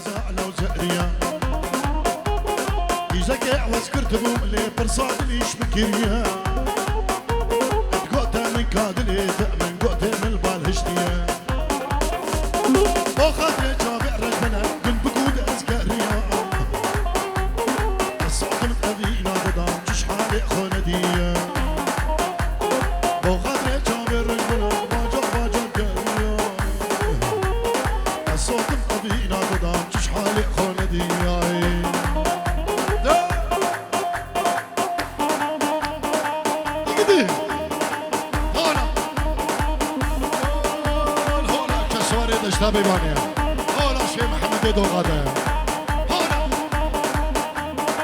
زعلة وزهرية يزكع وسكرتبو اللي برصاد ليش بكريا تقوتا من كادلي تأمن قوتا من البالهشتية وخذ يا جابع رجبنا من بقود أزكاريا الصوت متأذينا قدام جش حالي خوندية وخذ يا جابع رجبنا باجر كاريا الصوت متأذينا قدام جش حالي خوندية اشتابي بانيا هولا شي محمد يدو غادا هولا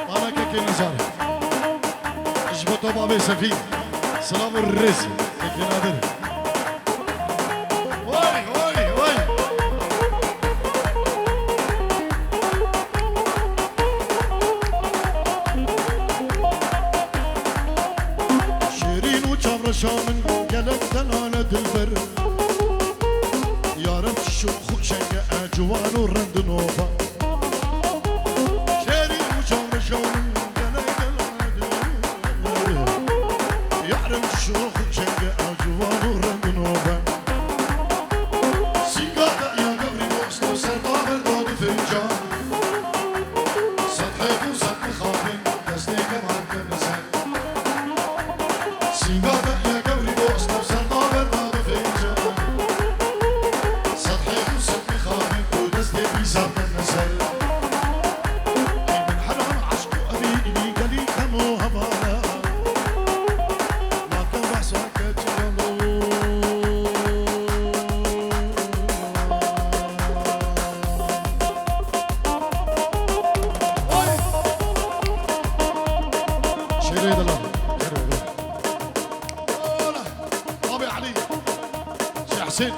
انا كيكي نزاري اجبطوا بابي سفين سلام الرزق كيكي نادر واي واي واي شيرين وجابر شامن قلب دلالة البر يا رب شوخ شنقة جوان ورند نوفا شيري وجون شون يا رب شوخ شنقة جوان ورند نوفا سيقاطع يا قبري وسط سرطان دوني فنجان سطحي وسطحي خافين تسليك معك النسان سيقاطع يا قبري وسط سرطان دوني فنجان من حرام عشق أبيني قلي كمو هبالا ما كان بحسك جلالو شيري دلال طابي علي شي حسين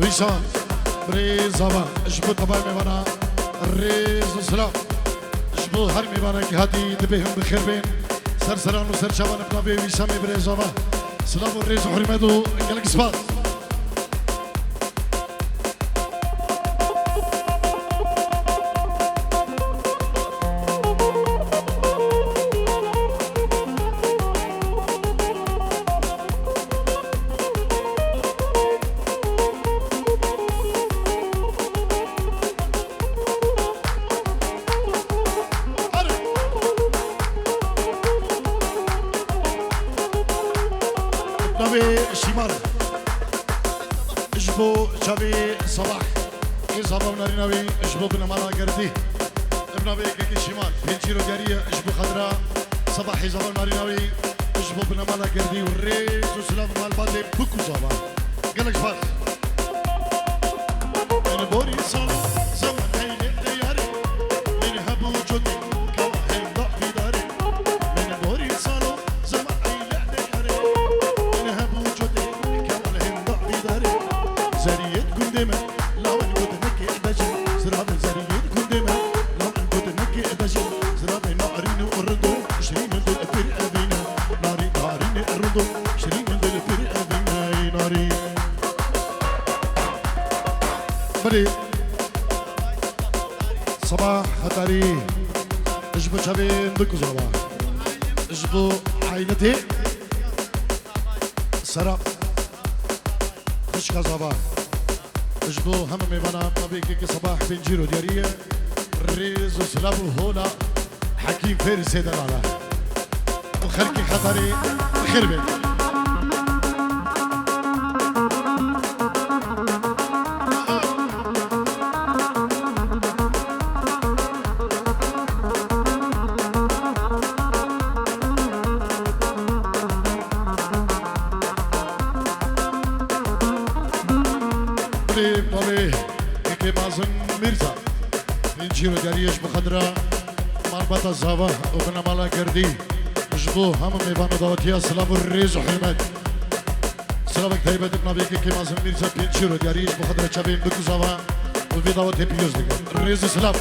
ويشان ريز زبان اجبو طبعا ميوانا ريز وسلام اجبو هر ميوانا كي هادي دبيهم بخير بين سرسران وسر شبان بنابي ويشان بريز زبان سلام وريز وحرمتو انقلق سبات شمال اجبو شبي صباح يزهبوا ناريناوي اجبو بنمالا قردي ابنابي كيكي شمال بينشيرو جارية اجبو خضراء صباح يزهبوا ناريناوي اجبو بنمالا قردي والريز وسلام مال بادي بكو صباح قالك فات من بوري صالو زمان هيني دياري من هبو جودي كما هين ضع في داري من بوري صالو زمان هيني دياري من هبو جودي كندمة لو نقول نكي بجن زراب زريد كندمة لو نقول نكي بجن زراب نارين وردو شرين دل في أبينا ناري نارين الردو شرين دل في أبينا ناري بدي صباح هتاري اجبو شبين دكو صباح اجبو عينتي سراب خشكا صباح اجبو هم ميبانا مبيكي صباح بنجيرو ديارية ريز وسلابو هولا حكيم فارس سيدة العلا وخلقي خطري خربي ميرزا نجيرو داريش بخضرة مربطة الزابة وبنا مالا كردي جبو هم ميبانو دواتيا سلام الريز وحلمت سلامك تايبة ابنا بيكي كما زن ميرزا نجيرو داريش بخضرة شابين بكو زابة وفي دواتي بيوز ديگه الريز سلام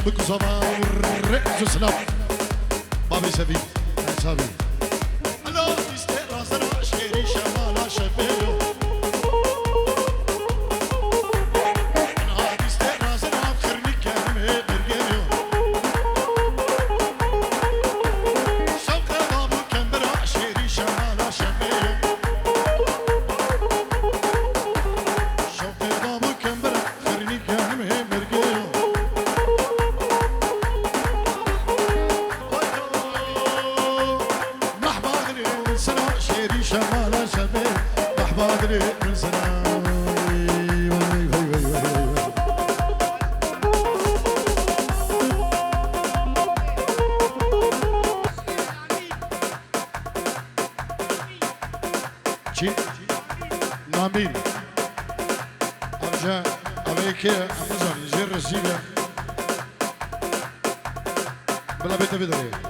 بكو زمان ورقص سلام بابي سبي سابي الله يستر زرع شيري شمال شبيلو انا يستر زرع خرني كلمه برجيو شوق بابو كندرا شيري شمال شبيلو شوق بابو كندرا خرني كلمه برجيو شمال شباب محبادري من سنة شي نامين أرجع أمريكا أمازون يجير رسيلة بلا بيت بدري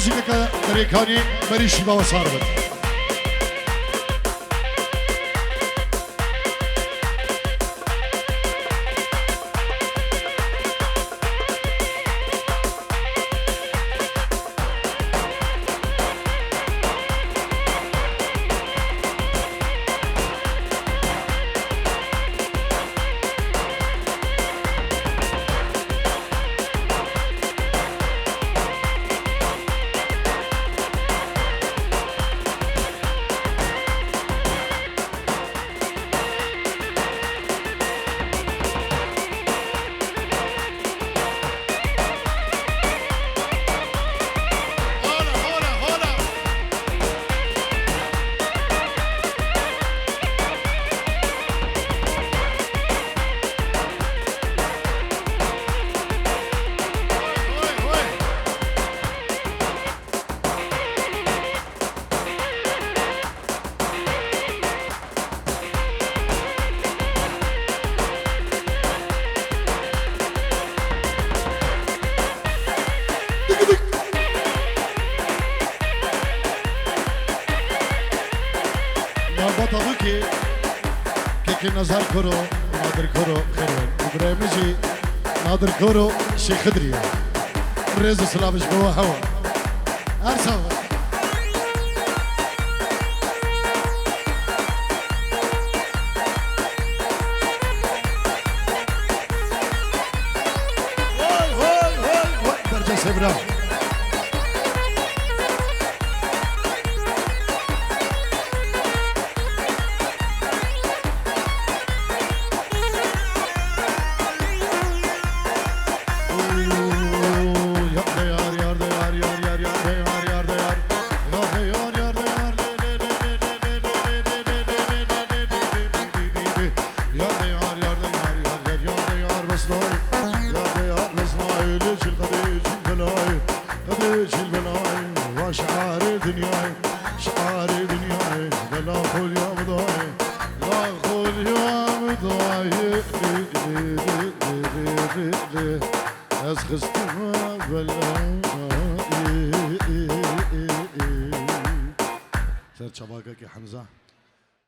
موسيقى تريكاني مريشي بابا صاربت نظر كرو نادر كرو خيرون إبراهيمجي نادر كرو شي خدري ريز سلابش بوا هوا أرسل درجة سبرا سر شباكك يا حمزة